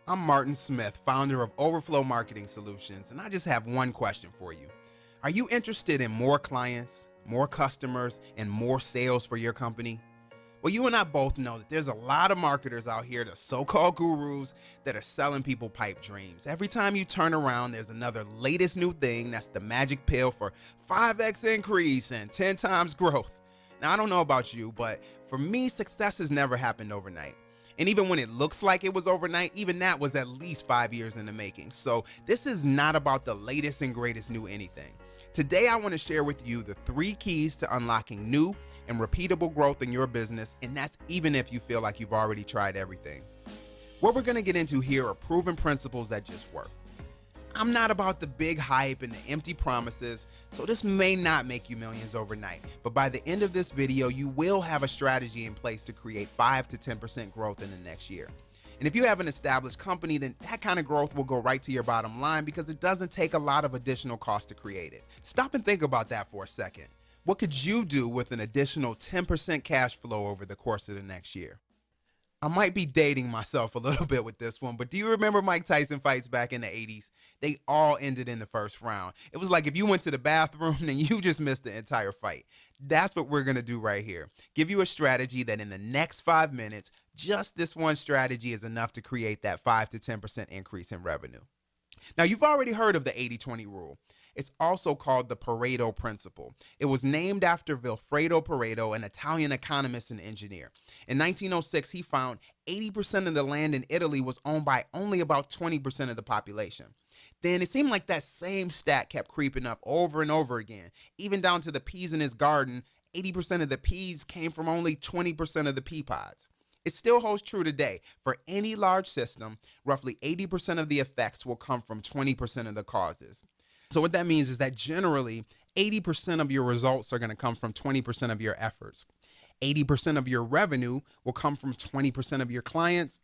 I'm Martin Smith, founder of Overflow Marketing Solutions, and I just have one question for you. Are you interested in more clients, more customers, and more sales for your company? Well, you and I both know that there's a lot of marketers out here, the so-called gurus, that are selling people pipe dreams. Every time you turn around, there's another latest new thing that's the magic pill for 5x increase and 10 times growth. Now, I don't know about you, but for me, success has never happened overnight. And even when it looks like it was overnight, even that was at least 5 years in the making. So this is not about the latest and greatest new anything. Today, I want to share with you the 3 keys to unlocking new and repeatable growth in your business, and that's even if you feel like you've already tried everything. What we're going to get into here are proven principles that just work. I'm not about the big hype and the empty promises, so this may not make you millions overnight, but by the end of this video, you will have a strategy in place to create 5 to 10% growth in the next year. And if you have an established company, then that kind of growth will go right to your bottom line because it doesn't take a lot of additional cost to create it. Stop and think about that for a second. What could you do with an additional 10% cash flow over the course of the next year? I might be dating myself a little bit with this one, but do you remember Mike Tyson fights back in the 80s? They all ended in the first round. It was like if you went to the bathroom and you just missed the entire fight. That's what we're going to do right here. Give you a strategy that in the next 5 minutes, just this one strategy is enough to create that 5 to 10% increase in revenue. Now, you've already heard of the 80-20 rule. It's also called the Pareto principle. It was named after Vilfredo Pareto, an Italian economist and engineer. In 1906, he found 80% of the land in Italy was owned by only about 20% of the population. Then it seemed like that same stat kept creeping up over and over again, even down to the peas in his garden. 80% of the peas came from only 20% of the pea pods. It still holds true today. For any large system, roughly 80% of the effects will come from 20% of the causes. So what that means is that generally 80% of your results are going to come from 20% of your efforts. 80% of your revenue will come from 20% of your clients.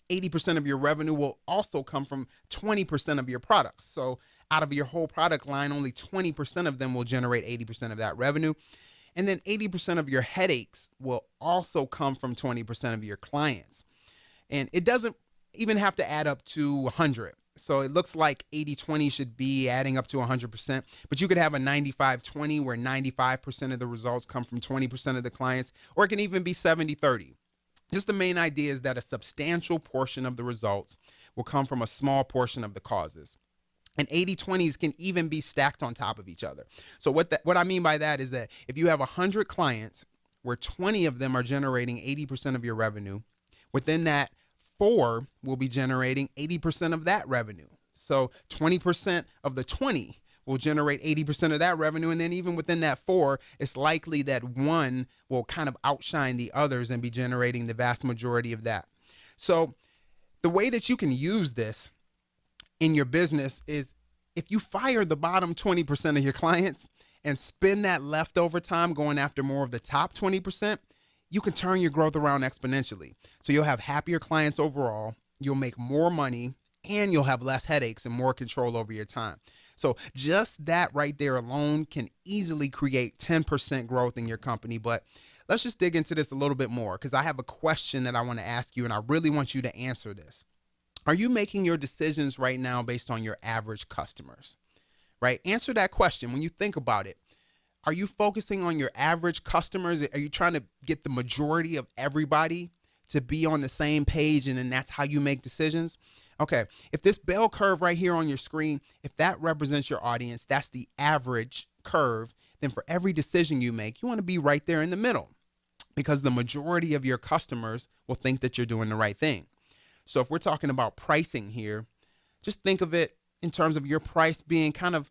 80% of your revenue will also come from 20% of your products. So out of your whole product line, only 20% of them will generate 80% of that revenue. And then 80% of your headaches will also come from 20% of your clients. And it doesn't even have to add up to 100. So it looks like 80-20 should be adding up to 100%, but you could have a 95-20 where 95% of the results come from 20% of the clients, or it can even be 70-30. Just the main idea is that a substantial portion of the results will come from a small portion of the causes. And 80-20s can even be stacked on top of each other. So what I mean by that is that if you have 100 clients where 20 of them are generating 80% of your revenue, within that 4 will be generating 80% of that revenue. So 20% of the 20 will generate 80% of that revenue. And then even within that 4, it's likely that 1 will kind of outshine the others and be generating the vast majority of that. So the way that you can use this in your business is if you fire the bottom 20% of your clients and spend that leftover time going after more of the top 20%, you can turn your growth around exponentially. So you'll have happier clients overall, you'll make more money, and you'll have less headaches and more control over your time. So just that right there alone can easily create 10% growth in your company. But let's just dig into this a little bit more because I have a question that I want to ask you, and I really want you to answer this. Are you making your decisions right now based on your average customers? Right? Answer that question when you think about it. Are you focusing on your average customers? Are you trying to get the majority of everybody to be on the same page and then that's how you make decisions? Okay, if this bell curve right here on your screen, if that represents your audience, that's the average curve, then for every decision you make, you want to be right there in the middle because the majority of your customers will think that you're doing the right thing. So if we're talking about pricing here, just think of it in terms of your price being kind of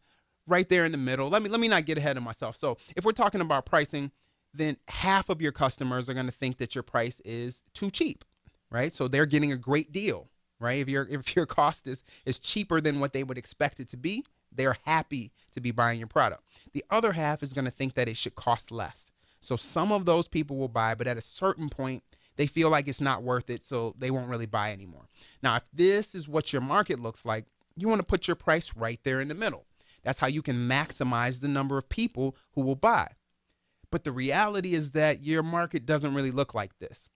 right there in the middle. Let me not get ahead of myself. So if we're talking about pricing, then half of your customers are going to think that your price is too cheap, right? So they're getting a great deal, right? If your cost is cheaper than what they would expect it to be, they're happy to be buying your product. The other half is going to think that it should cost less. So some of those people will buy, but at a certain point, they feel like it's not worth it, so they won't really buy anymore. Now, if this is what your market looks like, you want to put your price right there in the middle. That's how you can maximize the number of people who will buy. But the reality is that your market doesn't really look like this.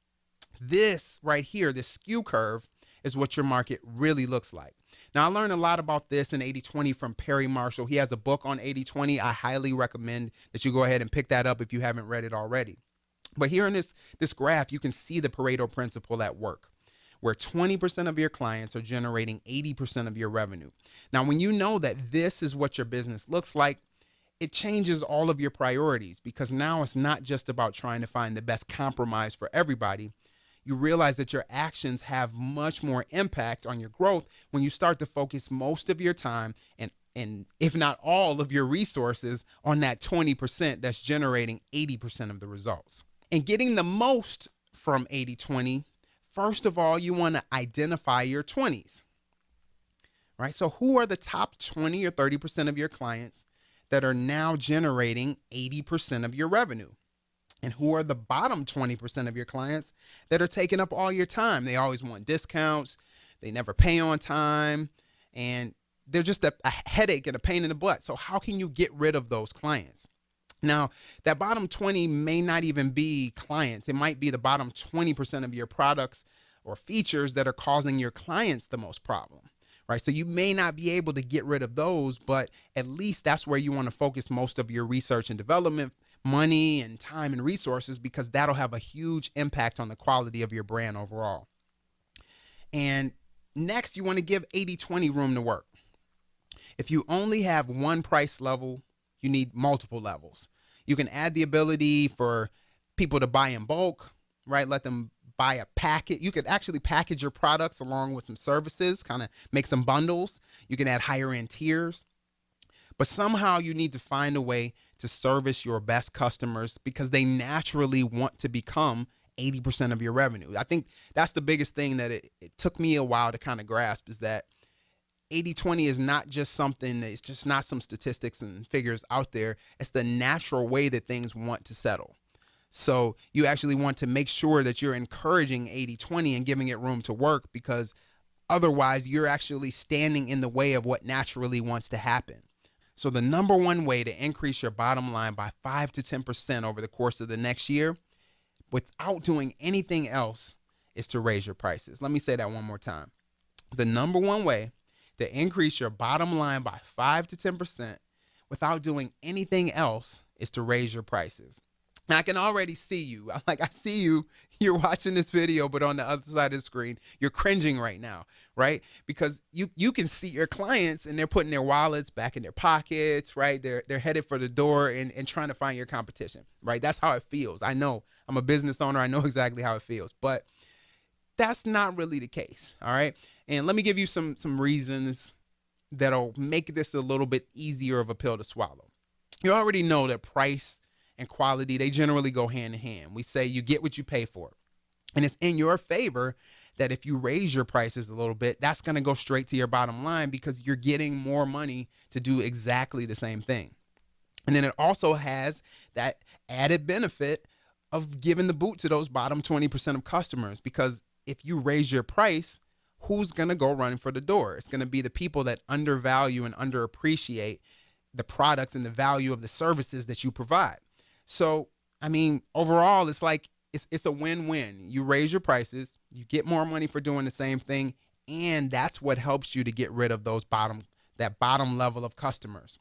This right here, this skew curve, is what your market really looks like. Now, I learned a lot about this in 80/20 from Perry Marshall. He has a book on 80/20. I highly recommend that you go ahead and pick that up if you haven't read it already. But here in this graph, you can see the Pareto principle at work, where 20% of your clients are generating 80% of your revenue. Now, when you know that this is what your business looks like, it changes all of your priorities, because now it's not just about trying to find the best compromise for everybody. You realize that your actions have much more impact on your growth when you start to focus most of your time and if not all of your resources on that 20% that's generating 80% of the results. And getting the most from 80/20, first of all, you want to identify your 20s, right? So who are the top 20 or 30% of your clients that are now generating 80% of your revenue? And who are the bottom 20% of your clients that are taking up all your time? They always want discounts, they never pay on time, and they're just a headache and a pain in the butt. So how can you get rid of those clients? Now, that bottom 20 may not even be clients. It might be the bottom 20% of your products or features that are causing your clients the most problem, right? So you may not be able to get rid of those, but at least that's where you want to focus most of your research and development money and time and resources, because that'll have a huge impact on the quality of your brand overall. And next, you want to give 80/20 room to work. If you only have one price level, you need multiple levels. You can add the ability for people to buy in bulk, right? Let them buy a packet. You could actually package your products along with some services, kind of make some bundles. You can add higher end tiers. But somehow you need to find a way to service your best customers, because they naturally want to become 80% of your revenue. I think that's the biggest thing that it took me a while to kind of grasp, is that 80/20 is not just something it's just not some statistics and figures out there. It's the natural way that things want to settle. So you actually want to make sure that you're encouraging 80/20 and giving it room to work, because otherwise you're actually standing in the way of what naturally wants to happen. So the number one way to increase your bottom line by 5 to 10% over the course of the next year without doing anything else is to raise your prices. Let me say that one more time. The number one way to increase your bottom line by 5 to 10% without doing anything else is to raise your prices. Now, I can already see you. I see you. You're watching this video, but on the other side of the screen, you're cringing right now, right? Because you can see your clients and they're putting their wallets back in their pockets, right? They're headed for the door and trying to find your competition, right? That's how it feels. I know. I'm a business owner. I know exactly how it feels, but that's not really the case, all right? And let me give you some reasons that'll make this a little bit easier of a pill to swallow. You already know that price and quality, they generally go hand in hand. We say you get what you pay for. And it's in your favor that if you raise your prices a little bit, that's going to go straight to your bottom line, because you're getting more money to do exactly the same thing. And then it also has that added benefit of giving the boot to those bottom 20% of customers, because if you raise your price, who's going to go running for the door? It's going to be the people that undervalue and underappreciate the products and the value of the services that you provide. So, I mean, overall, it's like it's a win-win. You raise your prices, you get more money for doing the same thing, and that's what helps you to get rid of that bottom level of customers.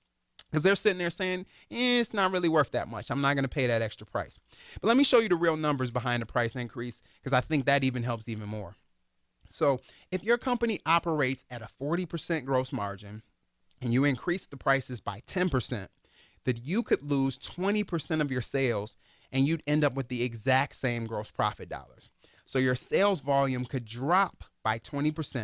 Because they're sitting there saying, it's not really worth that much. I'm not going to pay that extra price. But let me show you the real numbers behind the price increase, because I think that even helps even more. So if your company operates at a 40% gross margin and you increase the prices by 10%, that you could lose 20% of your sales and you'd end up with the exact same gross profit dollars. So your sales volume could drop by 20%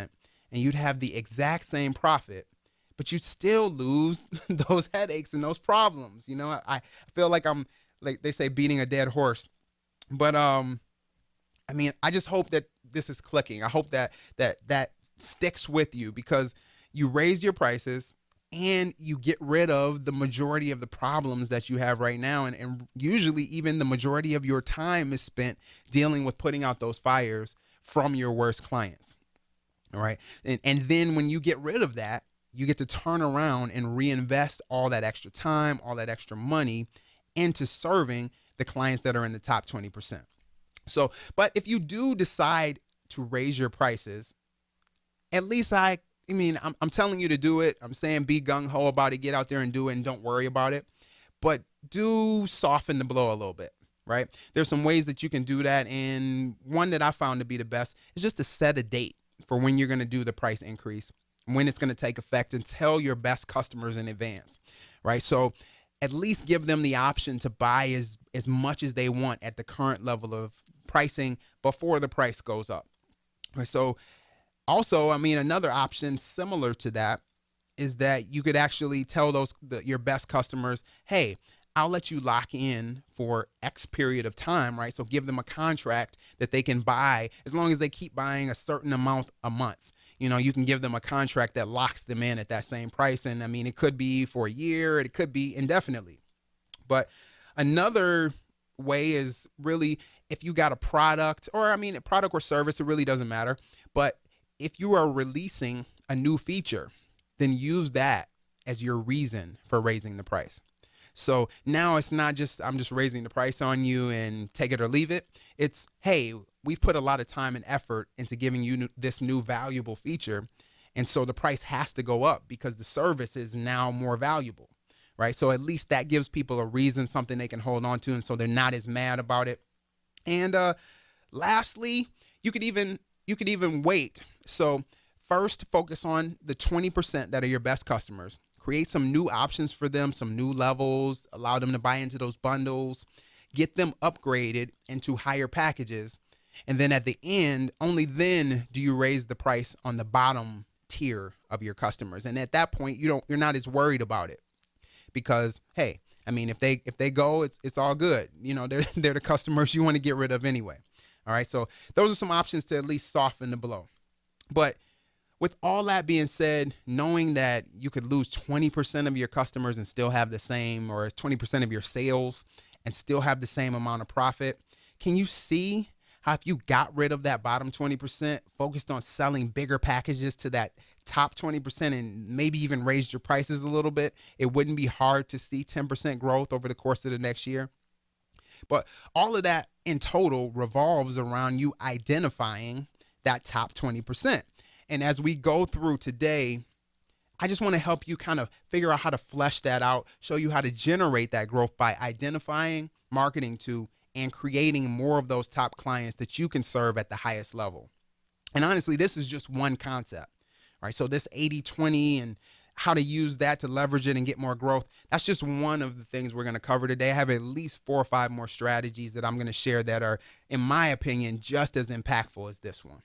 and you'd have the exact same profit, but you still lose those headaches and those problems. You know, I feel like I'm, like they say, beating a dead horse. But I mean, I just hope that this is clicking. I hope that sticks with you, because you raise your prices and you get rid of the majority of the problems that you have right now. And usually even the majority of your time is spent dealing with putting out those fires from your worst clients. All right. And then when you get rid of that, you get to turn around and reinvest all that extra time, all that extra money into serving the clients that are in the top 20%. So, but if you do decide to raise your prices, at least I'm telling you to do it. I'm saying be gung-ho about it, get out there and do it, and don't worry about it. But do soften the blow a little bit, right? There's some ways that you can do that, and one that I found to be the best is just to set a date for when you're going to do the price increase, when it's going to take effect, and tell your best customers in advance, right? So at least give them the option to buy as much as they want at the current level of pricing before the price goes up. Right? So also, another option similar to that is that you could actually tell your best customers, hey, I'll let you lock in for X period of time, right? So give them a contract that they can buy as long as they keep buying a certain amount a month. You can give them a contract that locks them in at that same price. And it could be for a year, it could be indefinitely. But another way is really if you got a product a product or service, it really doesn't matter. But if you are releasing a new feature, then use that as your reason for raising the price. So now it's not just, I'm just raising the price on you and take it or leave it. It's, hey, we've put a lot of time and effort into giving you this new valuable feature. And so the price has to go up because the service is now more valuable, right? So at least that gives people a reason, something they can hold on to. And so they're not as mad about it. And lastly, you could even wait. So first, focus on the 20% that are your best customers. Create some new options for them, some new levels, allow them to buy into those bundles, get them upgraded into higher packages. And then at the end, only then do you raise the price on the bottom tier of your customers. And at that point, you're not as worried about it because, hey, if they go, it's all good. They're the customers you want to get rid of anyway. All right. So those are some options to at least soften the blow. But with all that being said, knowing that you could lose 20% of your customers and still have the same, or 20% of your sales and still have the same amount of profit, can you see how if you got rid of that bottom 20%, focused on selling bigger packages to that top 20% and maybe even raised your prices a little bit, it wouldn't be hard to see 10% growth over the course of the next year? But all of that in total revolves around you identifying that top 20%. And as we go through today, I just want to help you kind of figure out how to flesh that out, show you how to generate that growth by identifying, marketing to, and creating more of those top clients that you can serve at the highest level. And honestly, this is just one concept, right? So this 80-20 and how to use that to leverage it and get more growth, that's just one of the things we're going to cover today. I have at least 4 or 5 more strategies that I'm going to share that are, in my opinion, just as impactful as this one.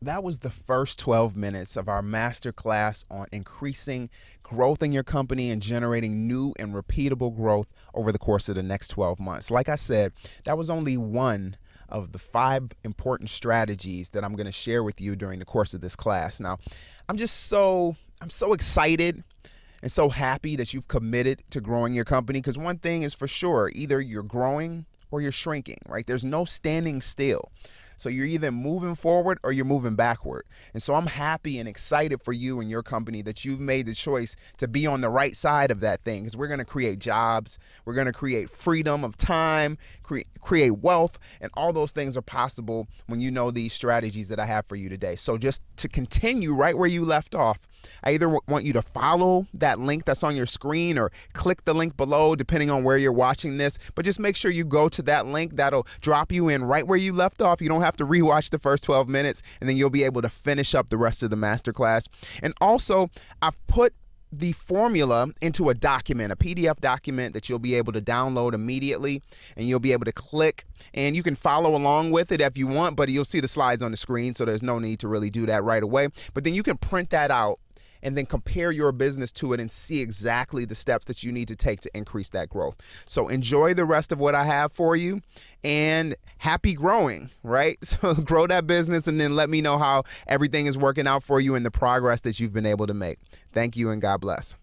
That was the first 12 minutes of our masterclass on increasing growth in your company and generating new and repeatable growth over the course of the next 12 months. Like I said, that was only one of the 5 important strategies that I'm going to share with you during the course of this class. Now, I'm so excited and so happy that you've committed to growing your company, because one thing is for sure, either you're growing or you're shrinking, right? There's no standing still. So you're either moving forward or you're moving backward. And so I'm happy and excited for you and your company that you've made the choice to be on the right side of that thing, because we're going to create jobs. We're going to create freedom of time, create wealth, and all those things are possible when you know these strategies that I have for you today. So just to continue right where you left off, I either want you to follow that link that's on your screen or click the link below, depending on where you're watching this. But just make sure you go to that link. That'll drop you in right where you left off. You don't have to rewatch the first 12 minutes, and then you'll be able to finish up the rest of the masterclass. And also, I've put the formula into a document, a PDF document that you'll be able to download immediately, and you'll be able to click, and you can follow along with it if you want, but you'll see the slides on the screen, so there's no need to really do that right away. But then you can print that out and then compare your business to it and see exactly the steps that you need to take to increase that growth. So enjoy the rest of what I have for you, and happy growing, right? So grow that business and then let me know how everything is working out for you and the progress that you've been able to make. Thank you and God bless.